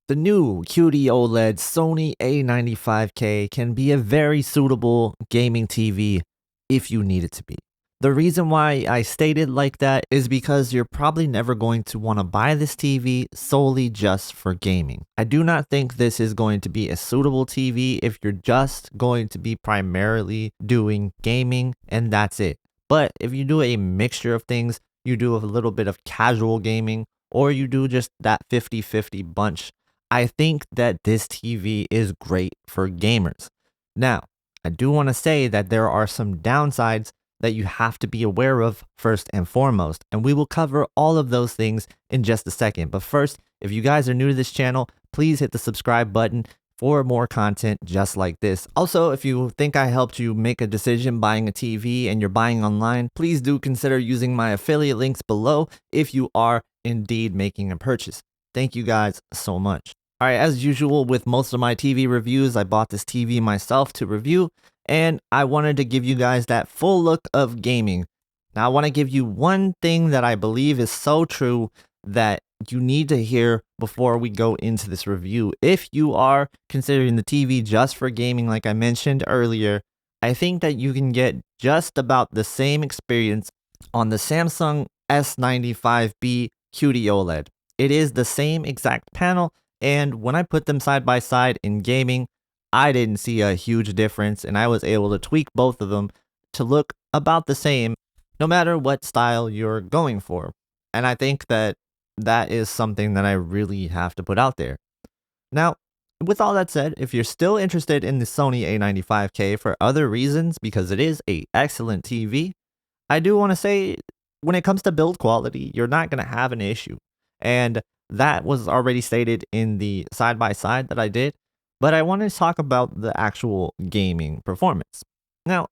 The new QD OLED Sony A95K can be a very suitable gaming TV if you need it to be. The reason why I stated like that is because you're probably never going to want to buy this TV solely just for gaming. I do not think this is going to be a suitable TV if you're just going to be primarily doing gaming and that's it. But if you do a mixture of things, you do a little bit of casual gaming, or you do just that 50-50 bunch, I think that this TV is great for gamers. Now, I do want to say that there are some downsides that you have to be aware of first and foremost, and we will cover all of those things in just a second. But first, if you guys are new to this channel, please hit the subscribe button for more content just like this. Also, if you think I helped you make a decision buying a TV and you're buying online, please do consider using my affiliate links below if you are indeed making a purchase. Thank you guys so much. All right, as usual with most of my TV reviews, I bought this TV myself to review, and I wanted to give you guys that full look of gaming. Now, I want to give you one thing that I believe is so true that you need to hear before we go into this review. If you are considering the TV just for gaming, like I mentioned earlier, I think that you can get just about the same experience on the Samsung S95B QD-OLED. It is the same exact panel, and when I put them side by side in gaming, I didn't see a huge difference, and I was able to tweak both of them to look about the same no matter what style you're going for. And I think that that is something that I really have to put out there. Now, with all that said, if you're still interested in the Sony A95K for other reasons, because it is an excellent TV, I do want to say when it comes to build quality, you're not going to have an issue. And that was already stated in the side-by-side that I did, but I want to talk about the actual gaming performance. Now,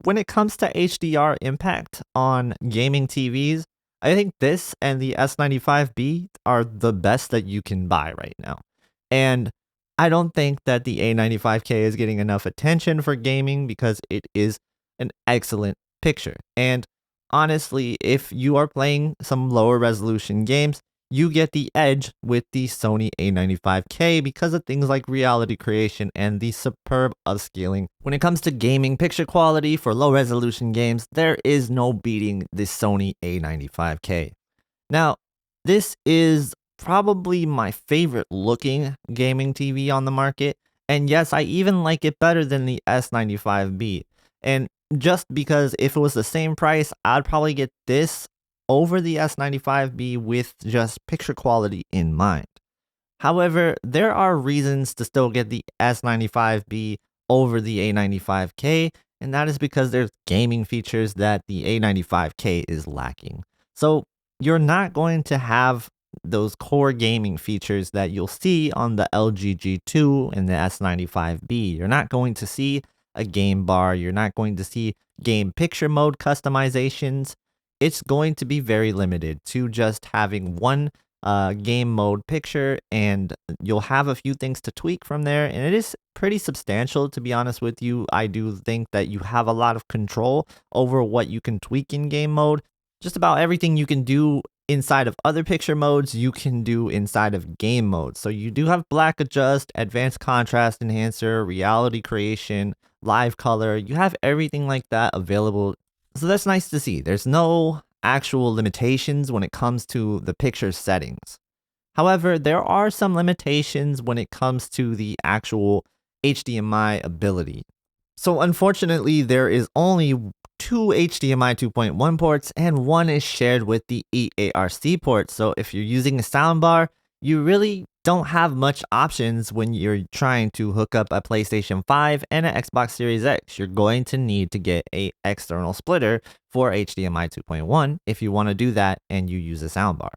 when it comes to HDR impact on gaming TVs, I think this and the S95B are the best that you can buy right now. And I don't think that the A95K is getting enough attention for gaming because it is an excellent picture. And honestly, if you are playing some lower resolution games, you get the edge with the Sony A95K because of things like reality creation and the superb upscaling. When it comes to gaming picture quality for low resolution games, there is no beating the Sony A95K. Now, this is probably my favorite looking gaming TV on the market, and yes, I even like it better than the S95B. And just because if it was the same price, I'd probably get this over the S95B with just picture quality in mind. However, there are reasons to still get the S95B over the A95K, and that is because there's gaming features that the A95K is lacking. So you're not going to have those core gaming features that you'll see on the LG G2 and the S95B. You're not going to see a game bar. You're not going to see game picture mode customizations. It's going to be very limited to just having one game mode picture, and you'll have a few things to tweak from there, and it is pretty substantial, to be honest with you. I do think that you have a lot of control over what you can tweak in game mode. Just about everything you can do inside of other picture modes, you can do inside of game mode. So you do have black adjust, advanced contrast enhancer, reality creation, live color. You have everything like that available. So that's nice to see. There's no actual limitations when it comes to the picture settings. However, there are some limitations when it comes to the actual HDMI ability. So unfortunately, there is only two HDMI 2.1 ports, and one is shared with the EARC port. So if you're using a soundbar, you really don't have much options when you're trying to hook up a PlayStation 5 and an Xbox Series X. You're going to need to get an external splitter for HDMI 2.1 if you want to do that and you use a soundbar.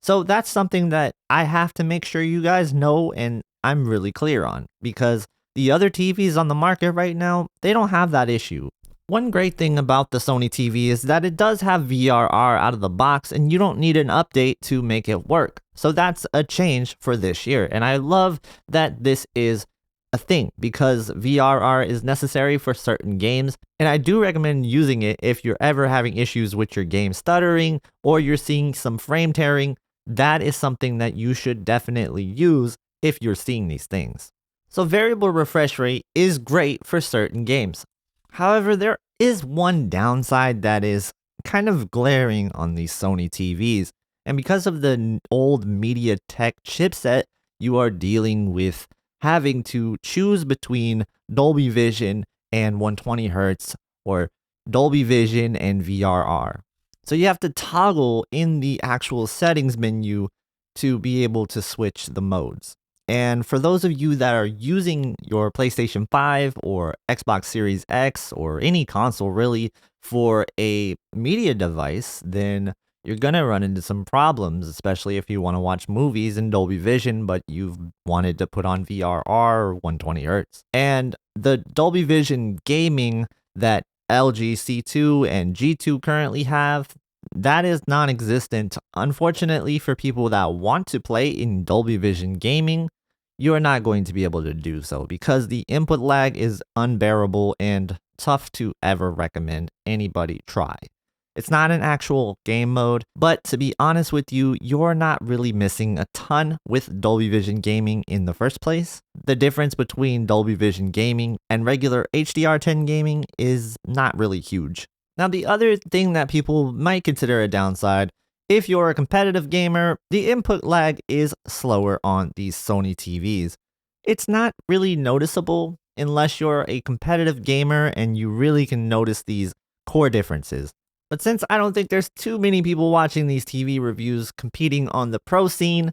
So that's something that I have to make sure you guys know and I'm really clear on, because the other TVs on the market right now, they don't have that issue. One great thing about the Sony TV is that it does have VRR out of the box, and you don't need an update to make it work. So that's a change for this year, and I love that this is a thing because VRR is necessary for certain games, and I do recommend using it if you're ever having issues with your game stuttering or you're seeing some frame tearing. That is something that you should definitely use if you're seeing these things. So variable refresh rate is great for certain games. However, there is one downside that is kind of glaring on these Sony TVs. And because of the old MediaTek chipset, you are dealing with having to choose between Dolby Vision and 120 Hz or Dolby Vision and VRR. So you have to toggle in the actual settings menu to be able to switch the modes. And for those of you that are using your PlayStation 5 or Xbox Series X or any console really for a media device, then you're going to run into some problems, especially if you want to watch movies in Dolby Vision, but you've wanted to put on VRR or 120 Hz. And the Dolby Vision gaming that LG C2 and G2 currently have, that is non-existent. Unfortunately, for people that want to play in Dolby Vision gaming, you are not going to be able to do so because the input lag is unbearable and tough to ever recommend anybody try. It's not an actual game mode, but to be honest with you, you're not really missing a ton with Dolby Vision gaming in the first place. The difference between Dolby Vision gaming and regular HDR10 gaming is not really huge. Now, the other thing that people might consider a downside, if you're a competitive gamer, the input lag is slower on these Sony TVs. It's not really noticeable unless you're a competitive gamer and you really can notice these core differences. But since I don't think there's too many people watching these TV reviews competing on the pro scene,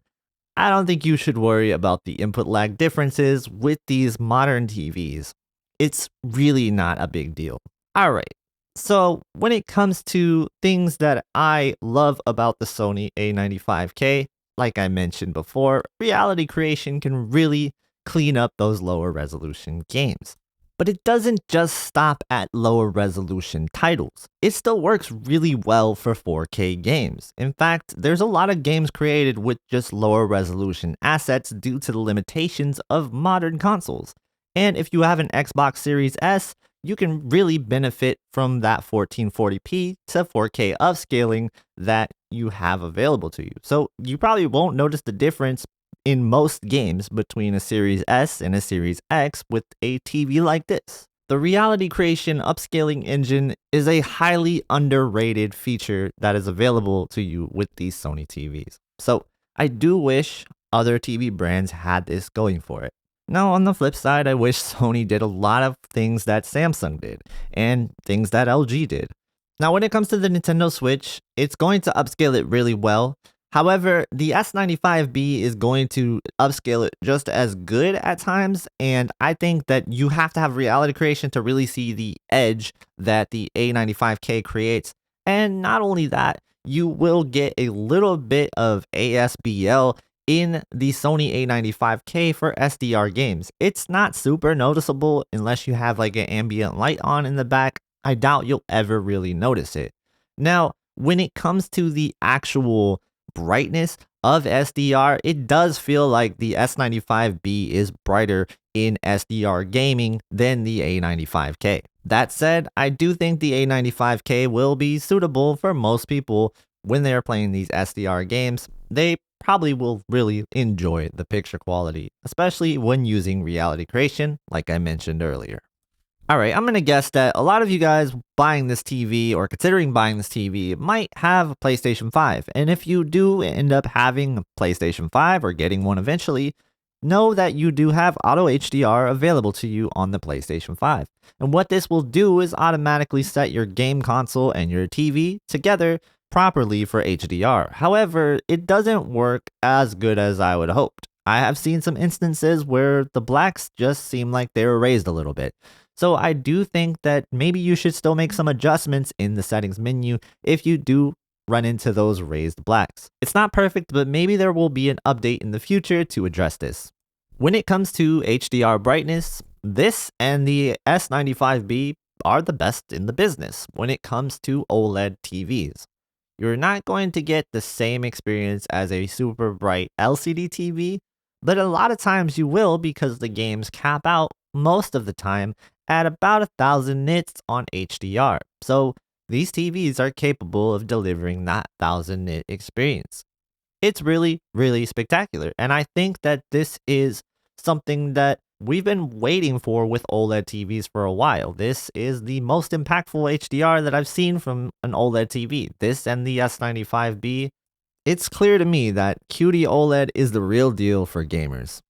I don't think you should worry about the input lag differences with these modern TVs. It's really not a big deal. Alright, so when it comes to things that I love about the Sony A95K, like I mentioned before, reality creation can really clean up those lower resolution games. But it doesn't just stop at lower resolution titles. It still works really well for 4K games. In fact, there's a lot of games created with just lower resolution assets due to the limitations of modern consoles. And if you have an Xbox Series S, you can really benefit from that 1440p to 4K upscaling that you have available to you. So you probably won't notice the difference in most games between a Series S and a Series X with a TV like this. The reality creation upscaling engine is a highly underrated feature that is available to you with these Sony TVs. So I do wish other TV brands had this going for it. Now, on the flip side, I wish Sony did a lot of things that Samsung did and things that LG did. Now, when it comes to the Nintendo Switch, it's going to upscale it really well. However, the S95B is going to upscale it just as good at times, and I think that you have to have reality creation to really see the edge that the A95K creates. And not only that, you will get a little bit of ASBL in the Sony A95K for SDR games. It's not super noticeable unless you have like an ambient light on in the back. I doubt you'll ever really notice it. Now, when it comes to the actual brightness of SDR, it does feel like the S95B is brighter in SDR gaming than the A95K. That said, I do think the A95K will be suitable for most people when they're playing these SDR games. They probably will really enjoy the picture quality, especially when using reality creation, like I mentioned earlier. Alright, I'm going to guess that a lot of you guys buying this TV or considering buying this TV might have a PlayStation 5. And if you do end up having a PlayStation 5 or getting one eventually, know that you do have Auto HDR available to you on the PlayStation 5. And what this will do is automatically set your game console and your TV together properly for HDR. However, it doesn't work as good as I would have hoped. I have seen some instances where the blacks just seem like they were raised a little bit. So I do think that maybe you should still make some adjustments in the settings menu if you do run into those raised blacks. It's not perfect, but maybe there will be an update in the future to address this. When it comes to HDR brightness, this and the S95B are the best in the business when it comes to OLED TVs. You're not going to get the same experience as a super bright LCD TV, but a lot of times you will because the games cap out most of the time at about 1000 nits on HDR. So these TVs are capable of delivering that 1000 nit experience. It's really, really spectacular. And I think that this is something that we've been waiting for with OLED TVs for a while. This is the most impactful HDR that I've seen from an OLED TV. This and the S95B. It's clear to me that QD OLED is the real deal for gamers.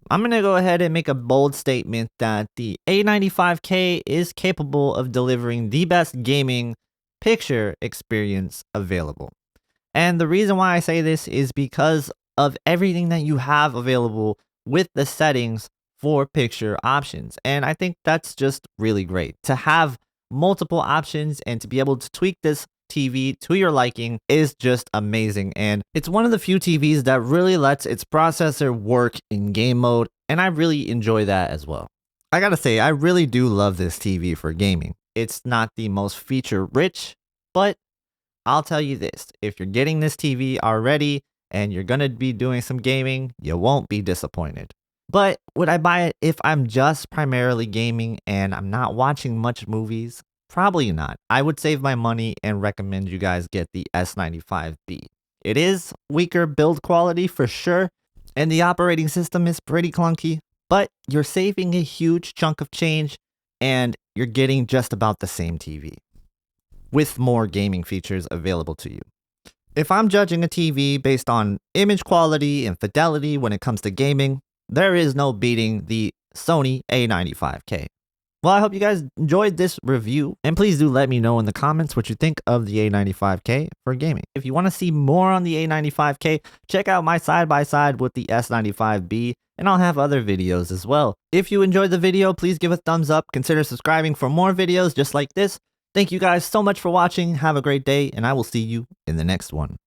I'm going to go ahead and make a bold statement that the A95K is capable of delivering the best gaming picture experience available. And the reason why I say this is because of everything that you have available with the settings for picture options. And I think that's just really great. To have multiple options and to be able to tweak this TV to your liking is just amazing. And it's one of the few TVs that really lets its processor work in game mode. And I really enjoy that as well. I gotta say, I really do love this TV for gaming. It's not the most feature rich, but I'll tell you this, if you're getting this TV already and you're going to be doing some gaming, you won't be disappointed. But would I buy it if I'm just primarily gaming and I'm not watching much movies? Probably not. I would save my money and recommend you guys get the S95B. It is weaker build quality for sure, and the operating system is pretty clunky, but you're saving a huge chunk of change and you're getting just about the same TV with more gaming features available to you. If I'm judging a TV based on image quality and fidelity when it comes to gaming, there is no beating the Sony A95K. Well, I hope you guys enjoyed this review, and please do let me know in the comments what you think of the A95K for gaming. If you want to see more on the A95K, check out my side-by-side with the S95B, and I'll have other videos as well. If you enjoyed the video, please give a thumbs up, consider subscribing for more videos just like this. Thank you guys so much for watching, have a great day, and I will see you in the next one.